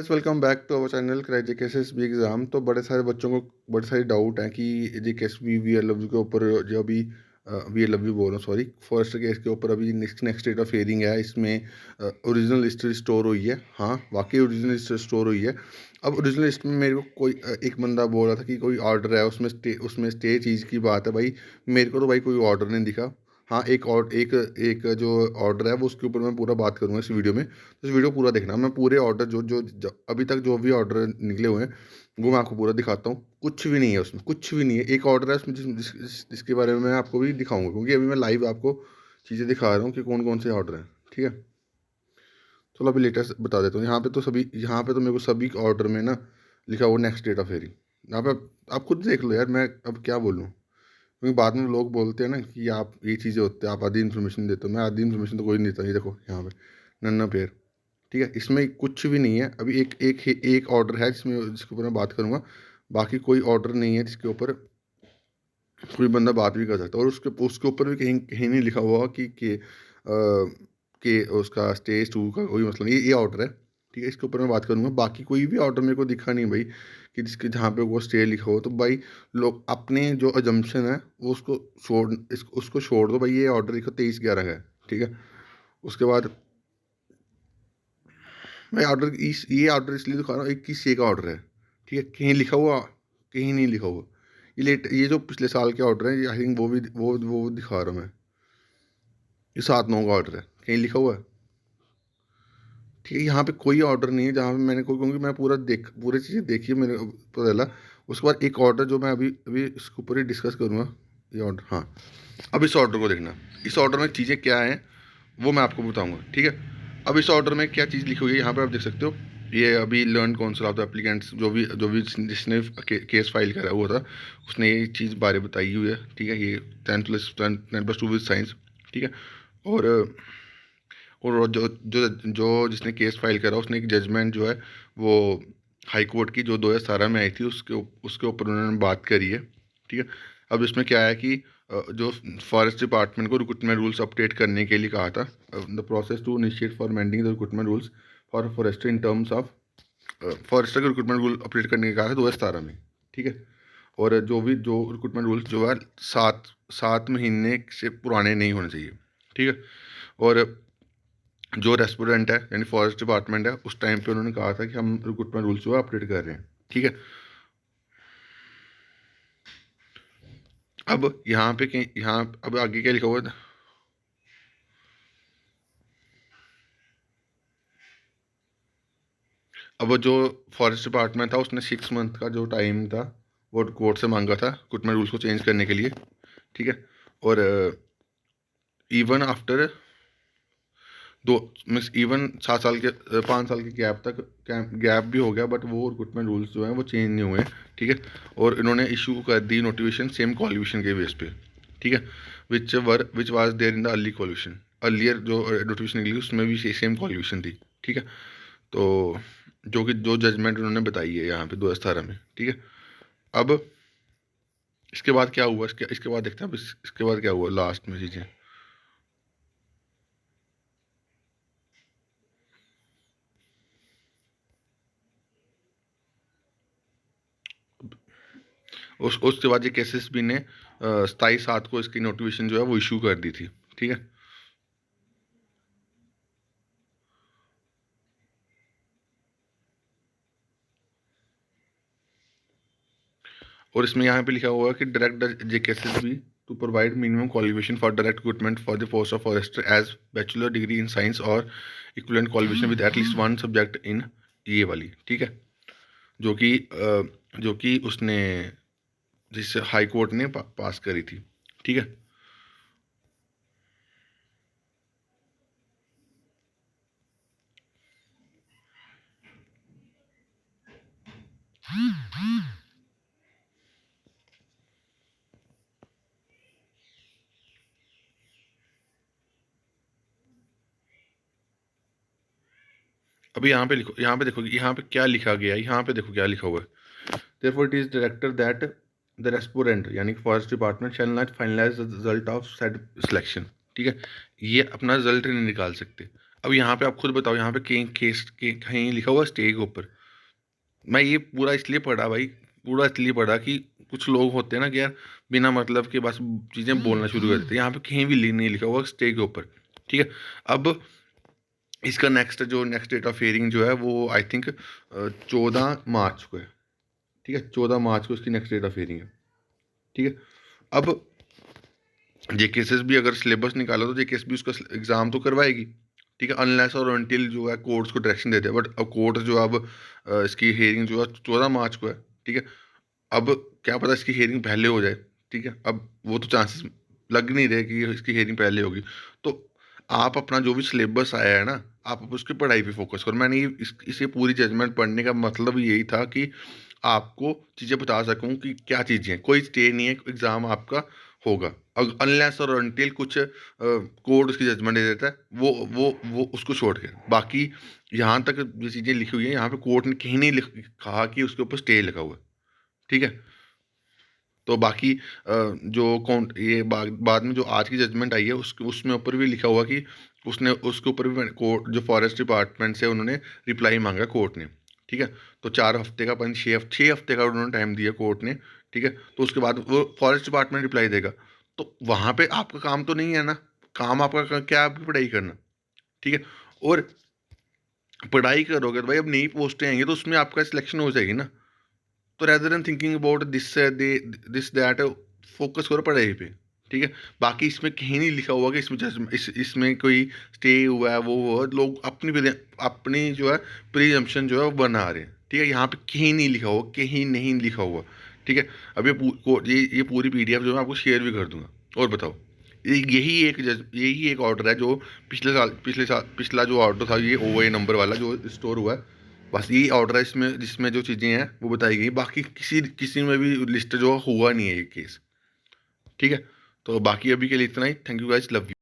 Welcome back to our channel crack cases B exam. तो बड़े सारे बच्चों को बड़े सारे डाउट हैं कि जी case B V L W के ऊपर जो अभी वी एल डब्ल्यू बोल रहा हूँ, सॉरी, फर्स्ट केस के ऊपर अभी नेक्स्ट डेट ऑफ हियरिंग है। इसमें ओरिजिनल लिस्ट स्टोर हुई है। हाँ, वाकई ओरिजिनल लिस्ट स्टोर हुई है। अब ओरिजिनल लिस्ट में मेरे को कोई एक बंदा बोल रहा था कि कोई ऑर्डर है, उसमें स्टे चीज़ की बात है। भाई मेरे को तो भाई कोई ऑर्डर नहीं दिखा। हाँ, एक जो ऑर्डर है वो उसके ऊपर मैं पूरा बात करूँगा इस वीडियो में। तो इस वीडियो पूरा देखना। मैं पूरे ऑर्डर अभी तक जो भी ऑर्डर निकले हुए हैं वो मैं आपको पूरा दिखाता हूँ। कुछ भी नहीं है उसमें, कुछ भी नहीं है। एक ऑर्डर है उसमें जिसके बारे में मैं आपको भी दिखाऊंगा, क्योंकि अभी मैं लाइव आपको चीज़ें दिखा रहा हूँ कि कौन कौन से ऑर्डर हैं। ठीक है, चलो अभी लेटेस्ट बता देता हूँ। यहाँ पे तो मेरे को सभी ऑर्डर में ना लिखा हुआ नेक्स्ट डेट ऑफ हेयरिंग। यहाँ पे आप खुद देख लो यार, मैं अब क्या बोलूँ, क्योंकि बाद में लोग बोलते हैं ना कि आप ये चीज़ें होते हैं, आप आधी इन्फॉर्मेशन देते हो। मैं आधी इन्फॉर्मेशन तो कोई नहीं देता। ये देखो यहाँ पे नन्ना पेयर। ठीक है, इसमें कुछ भी नहीं है। अभी एक ऑर्डर है जिसके ऊपर मैं बात करूँगा। बाकी कोई ऑर्डर नहीं है जिसके ऊपर कोई बंदा बात भी कर सकता है। और उसके उसके ऊपर भी कहीं कहीं नहीं लिखा हुआ कि उसका स्टेज टू का कोई मसला नहीं। ये ऑर्डर है। ठीक है, इसके ऊपर मैं बात करूँगा। बाकी कोई भी ऑर्डर मेरे को दिखा नहीं भाई कि जिसके जहाँ पे वो स्टे लिखा हो। तो भाई लोग अपने जो अजम्पशन है वो उसको छोड़ दो। भाई ये ऑर्डर लिखो 23/11 का है। ठीक है, उसके बाद मैं ये ऑर्डर इसलिए दिखा रहा हूँ, 21 का ऑर्डर है। ठीक है, कहीं लिखा हुआ, कहीं नहीं लिखा हुआ। ये जो पिछले साल के ऑर्डर है, ये आई थिंक वो दिखा रहा हूँ मैं। ये 7/9 का ऑर्डर है, कहीं लिखा हुआ है। ठीक है, यहाँ पे कोई ऑर्डर नहीं है जहाँ पे मैंने कोई, क्योंकि मैं पूरी चीज़ें देखी है, मेरे को पता चला। उसके बाद एक ऑर्डर जो मैं अभी अभी इसके ऊपर ही डिस्कस करूँगा, ये ऑर्डर। हाँ, अब इस ऑर्डर को देखना। इस ऑर्डर में चीज़ें क्या हैं वो मैं आपको बताऊंगा। ठीक है, अब इस ऑर्डर में क्या चीज़ लिखी हुई है यहाँ पर आप देख सकते हो। ये अभी learn council of the applicants, जो भी जिसने केस फाइल करा हुआ था, उसने ये चीज़ बारे बताई हुई है। ठीक है, ये 10+2 विद साइंस। ठीक है, और और जो जिसने केस फाइल करा उसने एक जजमेंट जो है वो हाई कोर्ट की जो 2017 में आई थी उसके ऊपर उन्होंने बात करी है। ठीक है, अब इसमें क्या है कि जो फॉरेस्ट डिपार्टमेंट को रिक्रूटमेंट रूल्स अपडेट करने के लिए कहा था। The process to initiate for amending the recruitment rules for forester in terms of forester के रिक्रूटमेंट रूल अपडेट करने का कहा था 2017 में। ठीक है, और जो रिक्रूटमेंट रूल्स जो है 7 महीने से पुराने नहीं होने चाहिए। ठीक है, और जो रेस्टोरेंट है यानी फॉरेस्ट डिपार्टमेंट है, उस टाइम पे उन्होंने कहा था कि हम रिक्रूटमेंट रूल्स जो है अपडेट कर रहे हैं। ठीक है, अब यहाँ पे कहीं यहाँ अब आगे क्या लिखा हुआ है। अब वो जो फॉरेस्ट डिपार्टमेंट था उसने 6 मंथ का जो टाइम था वो कोर्ट से मांगा था रिक्रूटमेंट रूल्स को चेंज करने के लिए। ठीक है, और इवन आफ्टर दो मीन्स इवन 7 साल के 5 साल के गैप तक गैप भी हो गया, बट वो रिक्रूटमेंट रूल्स जो हैं वो चेंज नहीं हुए। ठीक है, और इन्होंने इशू कर दी नोटिफिकेशन सेम क्वालिफिकेशन के बेस पे। ठीक है, which was there in the early qualification. Earlier जो नोटिफिकेशन निकली उसमें भी सेम क्वालिफिकेशन थी। ठीक है, तो जो जजमेंट उन्होंने बताई है यहाँ पे 2017 में। ठीक है, अब इसके बाद क्या हुआ, इसके बाद देखते हैं अब इसके बाद क्या हुआ लास्ट में चीज़ें। उसके बाद ये केसेस भी ने 27/7 को इसकी नोटिफिकेशन जो है वो इशू कर दी थी। ठीक है, और इसमें यहाँ पे लिखा हुआ है कि डायरेक्ट जे केसेस भी to provide minimum qualification for direct recruitment for the post of forester as bachelor degree in science और equivalent qualification with at least one subject in, ये वाली। ठीक है, जो कि उसने जिस हाई कोर्ट ने पास करी थी। ठीक है, अभी यहाँ पे देखो यहाँ पे क्या लिखा गया है। यहाँ पे देखो क्या लिखा हुआ है। Therefore, it is directed that the respondent यानी कि forest department shall not finalize the result of said selection। ठीक है, ये अपना रिजल्ट नहीं निकाल सकते। अब यहाँ पे आप खुद बताओ, यहाँ पे कहीं केस के कहीं लिखा हुआ स्टे के ऊपर? मैं ये पूरा इसलिए पढ़ा भाई, पूरा इसलिए पढ़ा कि कुछ लोग होते हैं ना कि यार बिना मतलब के बस चीज़ें बोलना शुरू कर देते हैं। यहाँ पे कहीं भी नहीं लिखा हुआ स्टे के ऊपर, ठीक है। अब इसका नेक्स्ट डेट ऑफ हियरिंग जो है वो आई थिंक 14 मार्च को है, ठीक है। 14 मार्च को इसकी नेक्स्ट डेट ऑफ हियरिंग है, ठीक है। अब जेकेएसएस भी अगर सिलेबस निकाला तो जेकेएस भी उसका एग्ज़ाम तो करवाएगी, ठीक है, अनलेस और अनटिल जो है कोर्ट्स को डायरेक्शन देते हैं। बट अब कोर्ट जो अब इसकी हियरिंग जो है 14 मार्च को है, ठीक है। अब क्या पता इसकी हियरिंग पहले हो जाए, ठीक है। अब वो तो चांसेस लग नहीं रहे कि इसकी हियरिंग पहले होगी। तो आप अपना जो भी सिलेबस आया है ना, आप अब उसकी पढ़ाई पे फोकस करो। मैंने इसे पूरी जजमेंट पढ़ने का मतलब यही था कि आपको चीज़ें बता सकूं कि क्या चीज़ें हैं। कोई स्टे नहीं है, एग्ज़ाम आपका होगा। अनलेस और अनटिल कुछ कोर्ट उसकी जजमेंट दे देता है, वो उसको छोड़ के बाकी यहाँ तक जो चीज़ें लिखी हुई हैं, यहाँ पे कोर्ट ने कहीं नहीं कहा कि उसके ऊपर स्टे लिखा हुआ है, ठीक है। तो बाकी जो कौन ये बाद में जो आज की जजमेंट आई है उसमें ऊपर भी लिखा हुआ कि उसने उसके ऊपर भी कोर्ट जो फॉरेस्ट डिपार्टमेंट से उन्होंने रिप्लाई मांगा कोर्ट ने, ठीक है। तो 4 हफ्ते का 6 हफ्ते का उन्होंने टाइम दिया कोर्ट ने, ठीक है। तो उसके बाद वो फॉरेस्ट डिपार्टमेंट रिप्लाई देगा। तो वहाँ पे आपका काम तो नहीं है ना, काम आपका क्या, आपकी पढ़ाई करना, ठीक है। और पढ़ाई करोगे तो भाई अब नई पोस्टें आएंगी तो उसमें आपका सिलेक्शन हो जाएगी ना। तो rather than thinking about this that, focus करो पढ़ाई पे, ठीक है। बाकी इसमें कहीं नहीं लिखा हुआ कि इसमें इसमें कोई स्टे हुआ है, वो हुआ है। लोग अपनी जो है प्रीजम्पशन जो है वो बना रहे हैं, ठीक है। यहाँ पे कहीं नहीं लिखा हुआ, कहीं नहीं लिखा हुआ, ठीक है। अब ये पूरी पीडीएफ जो मैं आपको शेयर भी कर दूंगा। और बताओ, यही एक ऑर्डर है जो पिछला जो ऑर्डर था, ये ओए नंबर वाला जो स्टोर हुआ है, बस यही ऑर्डर है इसमें, जिसमें जो चीज़ें हैं वो बताई गई। बाकी किसी किसी में भी लिस्ट जो हुआ नहीं है ये केस, ठीक है। तो बाकी अभी के लिए इतना ही। Thank you guys, love you.